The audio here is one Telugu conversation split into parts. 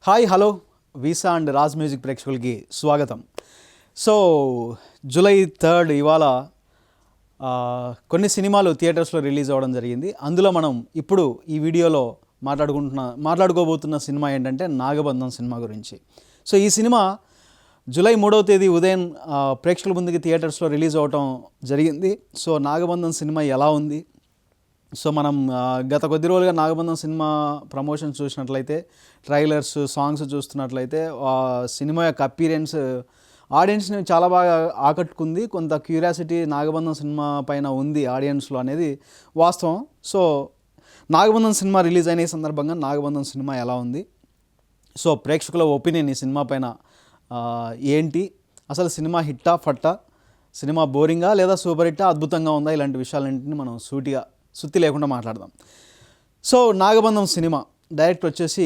Hi hello visa and Raj music ప్రేక్షకులకి స్వాగతం. సో జూలై 3 ఇవాళ కొన్ని సినిమాలు థియేటర్స్లో రిలీజ్ అవ్వడం జరిగింది. అందులో మనం ఇప్పుడు ఈ వీడియోలో మాట్లాడుకోబోతున్న సినిమా ఏంటంటే నాగబంధం సినిమా గురించి. సో ఈ సినిమా జూలై 3వ తేదీ ఉదయం ప్రేక్షకుల ముందుకి థియేటర్స్లో రిలీజ్ అవ్వటం జరిగింది. సో నాగబంధం సినిమా ఎలా ఉంది? సో మనం గత కొద్ది రోజులుగా నాగబంధం సినిమా ప్రమోషన్ చూసినట్లయితే, ట్రైలర్స్, సాంగ్స్ చూస్తున్నట్లయితే సినిమా యొక్క అపీరెన్స్ ఆడియన్స్ని చాలా బాగా ఆకట్టుకుంది. కొంత క్యూరియాసిటీ నాగబంధం సినిమా పైన ఉంది ఆడియన్స్లో అనేది వాస్తవం. సో నాగబంధం సినిమా రిలీజ్ అయిన సందర్భంగా నాగబంధం సినిమా ఎలా ఉంది, సో ప్రేక్షకుల ఒపీనియన్ ఈ సినిమా పైన ఏంటి, అసలు సినిమా హిట్టా ఫట్టా, సినిమా బోరింగా లేదా సూపర్ హిట్టా, అద్భుతంగా ఉందా, ఇలాంటి విషయాలన్నింటినీ మనం సుత్తి లేకుండా మాట్లాడదాం. సో నాగబంధం సినిమా డైరెక్టర్ వచ్చేసి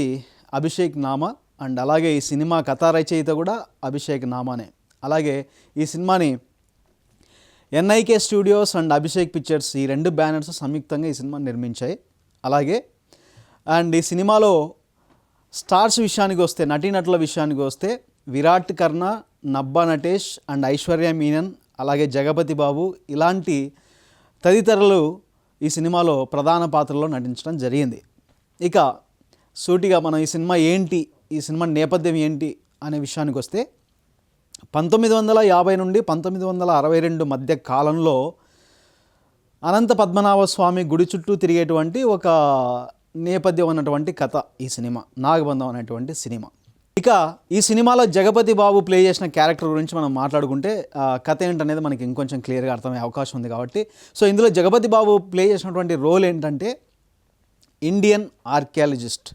అభిషేక్ నామా, అండ్ అలాగే ఈ సినిమా కథా రచయిత కూడా అభిషేక్ నామానే. అలాగే ఈ సినిమాని ఎన్ఐకే స్టూడియోస్ అండ్ అభిషేక్ పిక్చర్స్, ఈ రెండు బ్యానర్స్ సంయుక్తంగా ఈ సినిమాని నిర్మించాయి. అలాగే అండ్ ఈ సినిమాలో స్టార్స్ విషయానికి వస్తే, నటీనటుల విషయానికి వస్తే విరాట్ కర్ణ, నబ్బా నటేష్ అండ్ ఐశ్వర్య మీనన్, అలాగే జగపతి బాబు ఇలాంటి తదితరులు ఈ సినిమాలో ప్రధాన పాత్రలో నటించడం జరిగింది. ఇక సూటిగా మనం ఈ సినిమా ఏంటి, ఈ సినిమా నేపథ్యం ఏంటి అనే విషయానికి వస్తే 1950 నుండి 1962 మధ్య కాలంలో అనంత పద్మనాభ స్వామి గుడి చుట్టూ తిరిగేటువంటి ఒక నేపథ్యం అన్నటువంటి కథ ఈ సినిమా నాగబంధం అనేటువంటి సినిమా. ఇక ఈ సినిమాలో జగపతి బాబు ప్లే చేసిన క్యారెక్టర్ గురించి మనం మాట్లాడుకుంటే కథ ఏంటనేది మనకి ఇంకొంచెం క్లియర్గా అర్థమయ్యే అవకాశం ఉంది కాబట్టి, సో ఇందులో జగపతి బాబు ప్లే చేసినటువంటి రోల్ ఏంటంటే ఇండియన్ ఆర్కియాలజిస్ట్.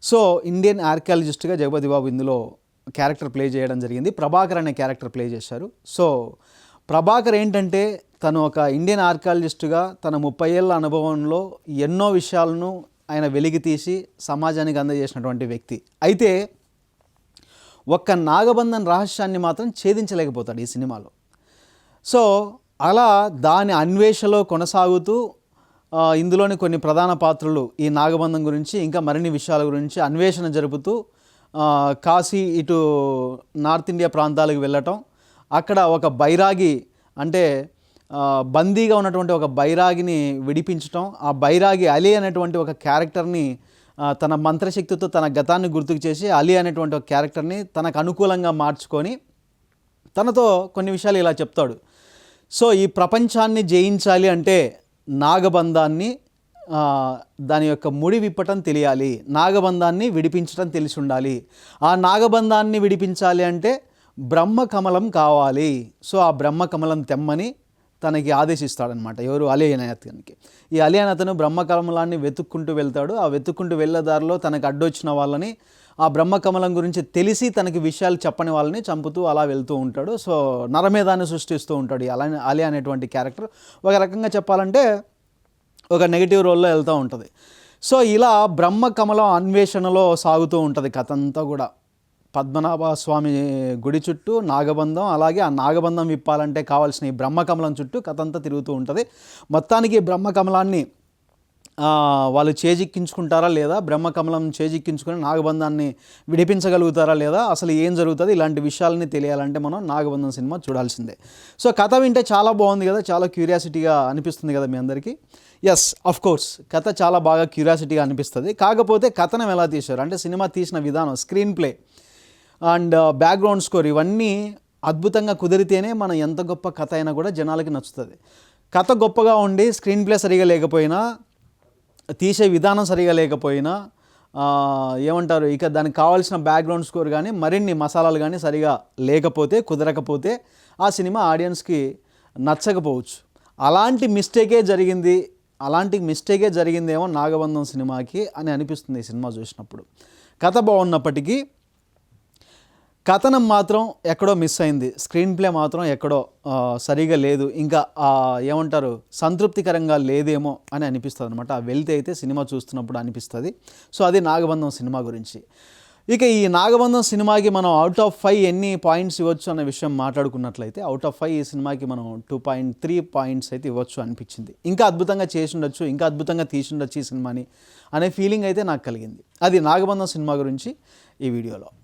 సో ఇండియన్ ఆర్కియాలజిస్ట్గా జగపతి బాబు ఇందులో క్యారెక్టర్ ప్లే చేయడం జరిగింది. ప్రభాకర్ అనే క్యారెక్టర్ ప్లే చేశారు. సో ప్రభాకర్ ఏంటంటే తను ఒక ఇండియన్ ఆర్కియాలజిస్ట్గా తన 30 ఏళ్ళ అనుభవంలో ఎన్నో విషయాలను ఆయన వెలికి తీసి సమాజానికి అందజేసినటువంటి వ్యక్తి. అయితే ఒక్క నాగబంధం రహస్యాన్ని మాత్రం ఛేదించలేకపోతాడు ఈ సినిమాలో. సో అలా దాని అన్వేషణలో కొనసాగుతూ ఇందులోని కొన్ని ప్రధాన పాత్రలు ఈ నాగబంధం గురించి ఇంకా మరిన్ని విషయాల గురించి అన్వేషణ జరుపుతూ కాశీ ఇటు నార్త్ ఇండియా ప్రాంతాలకు వెళ్ళటం, అక్కడ ఒక బైరాగి అంటే బందీగా ఉన్నటువంటి ఒక బైరాగిని విడిపించటం, ఆ బైరాగి అలీ అనేటువంటి ఒక క్యారెక్టర్ని తన మంత్రశక్తితో తన గతాన్ని గుర్తుకు చేసి అలీ అనేటువంటి ఒక క్యారెక్టర్ని తనకు అనుకూలంగా మార్చుకొని తనతో కొన్ని విషయాలు ఇలా చెప్తాడు. సో ఈ ప్రపంచాన్ని జయించాలి అంటే నాగబంధాన్ని దాని యొక్క ముడి విప్పటం తెలియాలి, నాగబంధాన్ని విడిపించడం తెలిసి ఉండాలి. ఆ నాగబంధాన్ని విడిపించాలి అంటే బ్రహ్మకమలం కావాలి. సో ఆ బ్రహ్మకమలం తెమ్మని తనకి ఆదేశిస్తాడనమాట. ఎవరు? అలీ అనే అతనికి. ఈ అలీ అనే అతను బ్రహ్మకమలాన్ని వెతుక్కుంటూ వెళ్తాడు. ఆ వెతుక్కుంటూ వెళ్ళే దారిలో తనకు అడ్డొచ్చిన వాళ్ళని, ఆ బ్రహ్మకమలం గురించి తెలిసి తనకి విషయాలు చెప్పని వాళ్ళని చంపుతూ అలా వెళ్తూ ఉంటాడు. సో నరమేధాన్ని సృష్టిస్తూ ఉంటాడు ఈ అలీ అనేటువంటి క్యారెక్టర్. ఒక రకంగా చెప్పాలంటే ఒక నెగిటివ్ రోల్లో వెళ్తూ ఉంటుంది. సో ఇలా బ్రహ్మకమలం అన్వేషణలో సాగుతూ ఉంటుంది కథ అంతా కూడా. పద్మనాభ స్వామి గుడి చుట్టూ నాగబంధం, అలాగే ఆ నాగబంధం విప్పాలంటే కావాల్సిన ఈ బ్రహ్మకమలం చుట్టూ కథ అంతా తిరుగుతూ ఉంటుంది. మొత్తానికి బ్రహ్మకమలాన్ని వాళ్ళు చేజిక్కించుకుంటారా లేదా, బ్రహ్మకమలం చేజిక్కించుకుని నాగబంధాన్ని విడిపించగలుగుతారా లేదా, అసలు ఏం జరుగుతుంది, ఇలాంటి విషయాలని తెలియాలంటే మనం నాగబంధం సినిమా చూడాల్సిందే. సో కథ వింటే చాలా బాగుంది కదా, చాలా క్యూరియాసిటీగా అనిపిస్తుంది కదా మీ అందరికీ. ఎస్, అఫ్ కోర్స్ కథ చాలా బాగా క్యూరియాసిటీగా అనిపిస్తుంది. కాకపోతే కథనం ఎలా తీశారు అంటే సినిమా తీసిన విధానం, screen play and background score ఇవన్నీ అద్భుతంగా కుదిరితేనే మనం ఎంత గొప్ప కథ అయినా కూడా జనాలకి నచ్చుతుంది. కథ గొప్పగా ఉండి స్క్రీన్ ప్లే సరిగా లేకపోయినా, తీసే విధానం సరిగా లేకపోయినా, ఏమంటారు ఇక దానికి కావాల్సిన బ్యాక్గ్రౌండ్ స్కోర్ కానీ మరిన్ని మసాలాలు కానీ సరిగా లేకపోతే, కుదరకపోతే ఆ సినిమా ఆడియన్స్కి నచ్చకపోవచ్చు. అలాంటి మిస్టేకే జరిగిందేమో నాగబంధం సినిమాకి అని అనిపిస్తుంది ఈ సినిమా చూసినప్పుడు. కథ బాగున్నప్పటికీ కథనం మాత్రం ఎక్కడో మిస్ అయింది, స్క్రీన్ ప్లే మాత్రం ఎక్కడో సరిగా లేదు, ఇంకా ఏమంటారు సంతృప్తికరంగా లేదేమో అని అనిపిస్తుంది అనమాట. ఆ వెళ్తే అయితే సినిమా చూస్తున్నప్పుడు అనిపిస్తుంది. సో అది నాగబంధం సినిమా గురించి. ఇక ఈ నాగబంధం సినిమాకి మనం అవుట్ ఆఫ్ 5 ఎన్ని పాయింట్స్ ఇవ్వచ్చు అన్న విషయం మాట్లాడుకున్నట్లయితే అవుట్ ఆఫ్ 5 ఈ సినిమాకి మనం 2.3 పాయింట్స్ అయితే ఇవ్వచ్చు అనిపించింది. ఇంకా అద్భుతంగా చేసి ఉండొచ్చు, ఇంకా అద్భుతంగా తీసి ఉండొచ్చు ఈ సినిమాని అనే ఫీలింగ్ అయితే నాకు కలిగింది. అది నాగబంధం సినిమా గురించి ఈ వీడియోలో.